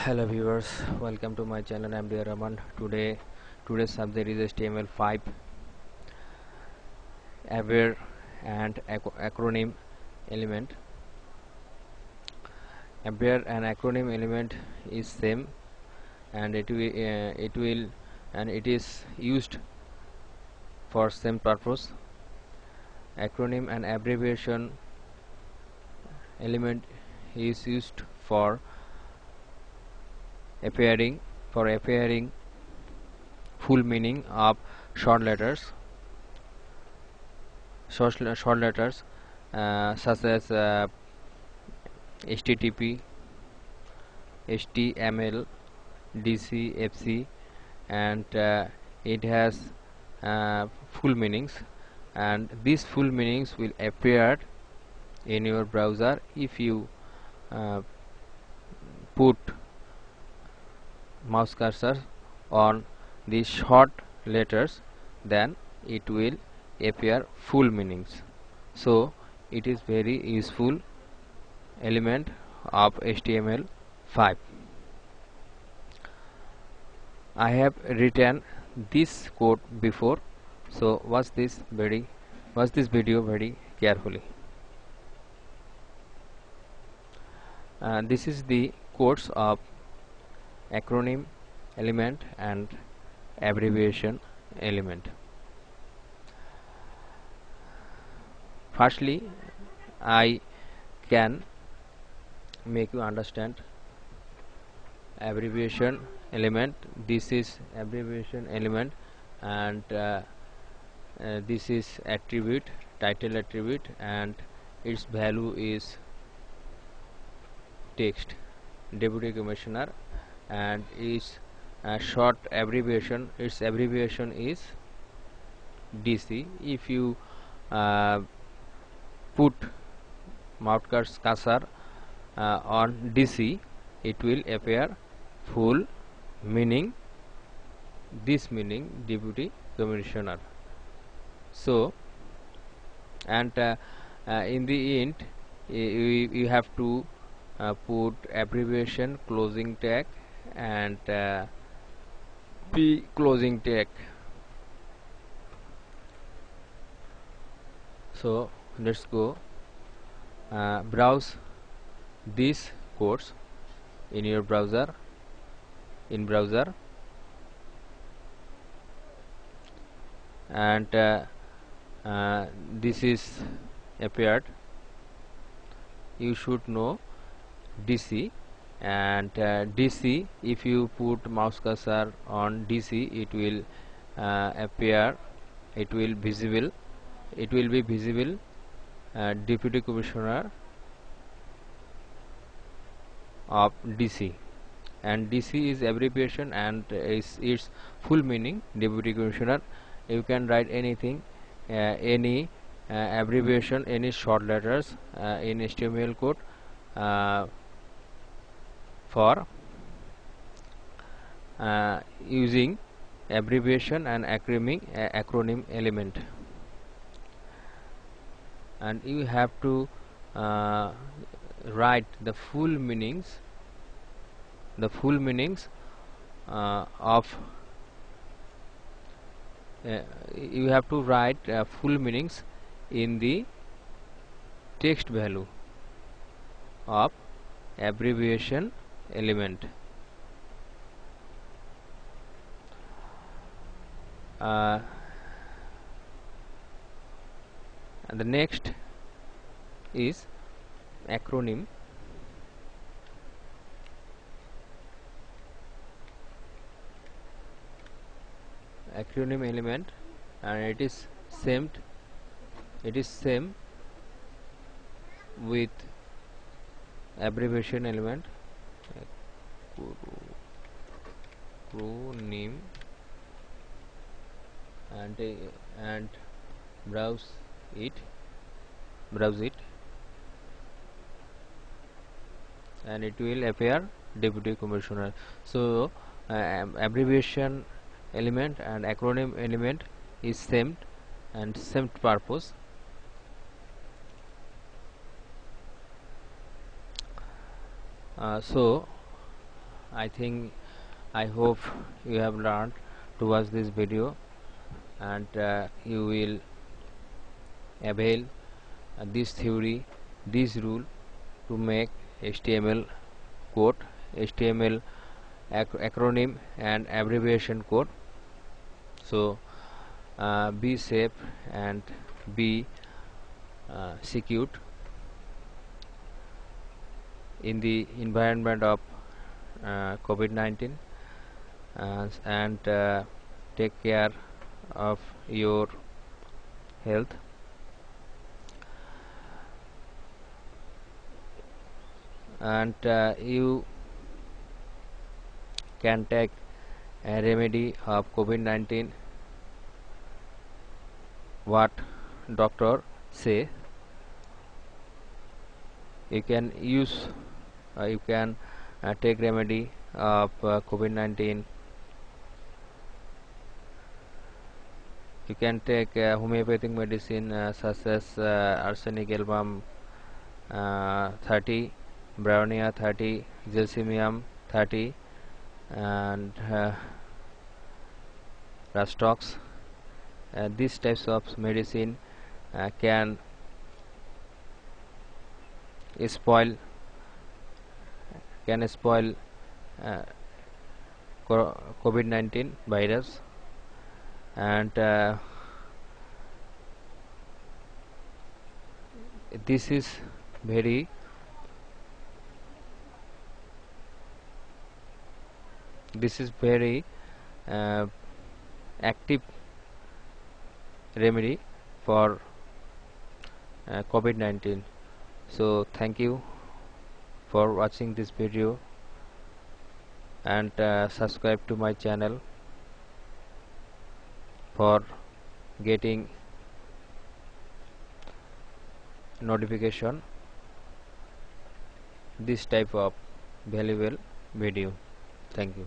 Hello viewers, welcome to my channel. I'm Dear Raman. Today's subject is HTML5 aware and acronym element. Aware and acronym element is same, and it is used for same purpose. Acronym and abbreviation element is used for appearing full meaning of short letters such as HTTP, HTML, DC, FC, and it has full meanings, and these full meanings will appear in your browser if you put mouse cursor on these short letters. Then it will appear full meanings. So it is very useful element of HTML5. I have written this code before, so watch this video very carefully. This is the codes of acronym element and abbreviation element. Firstly, I can make you understand abbreviation element. This is abbreviation element, and this is attribute, title attribute, and its value is text, deputy commissioner, and its short abbreviation, its abbreviation is DC. If you put mouse cursor on DC, it will appear full meaning, this meaning deputy commissioner. So, and in the end you have to put abbreviation closing tag and P closing tag. So let's go browse these codes in your browser, and this is appeared. You should know DC, and DC, if you put mouse cursor on DC, it will appear, it will be visible deputy commissioner of DC, and DC is abbreviation and its full meaning deputy commissioner. You can write anything, any abbreviation, any short letters in HTML code for using abbreviation and acronym element, and you have to write the full meanings of you have to write full meanings in the text value of abbreviation element. And the next is acronym. Element, and it is same with abbreviation element. Acronym, and browse it, and it will appear deputy commissioner. So abbreviation element and acronym element is same and same purpose. So I hope you have learned to watch this video, and you will avail this theory, this rule to make HTML code, HTML acronym and abbreviation code. So be safe and be secure in the environment of COVID-19, and take care of your health. And you can take a remedy of COVID-19 what doctor say. You can use you can take remedy of COVID-19. You can take homeopathic medicine such as arsenic album 30, brownia 30, gelsemium 30, and rastox. These types of medicine can spoil uh, COVID-19 virus, and this is very active remedy for COVID-19. So thank you for watching this video, and subscribe to my channel for getting notification this type of valuable video. Thank you.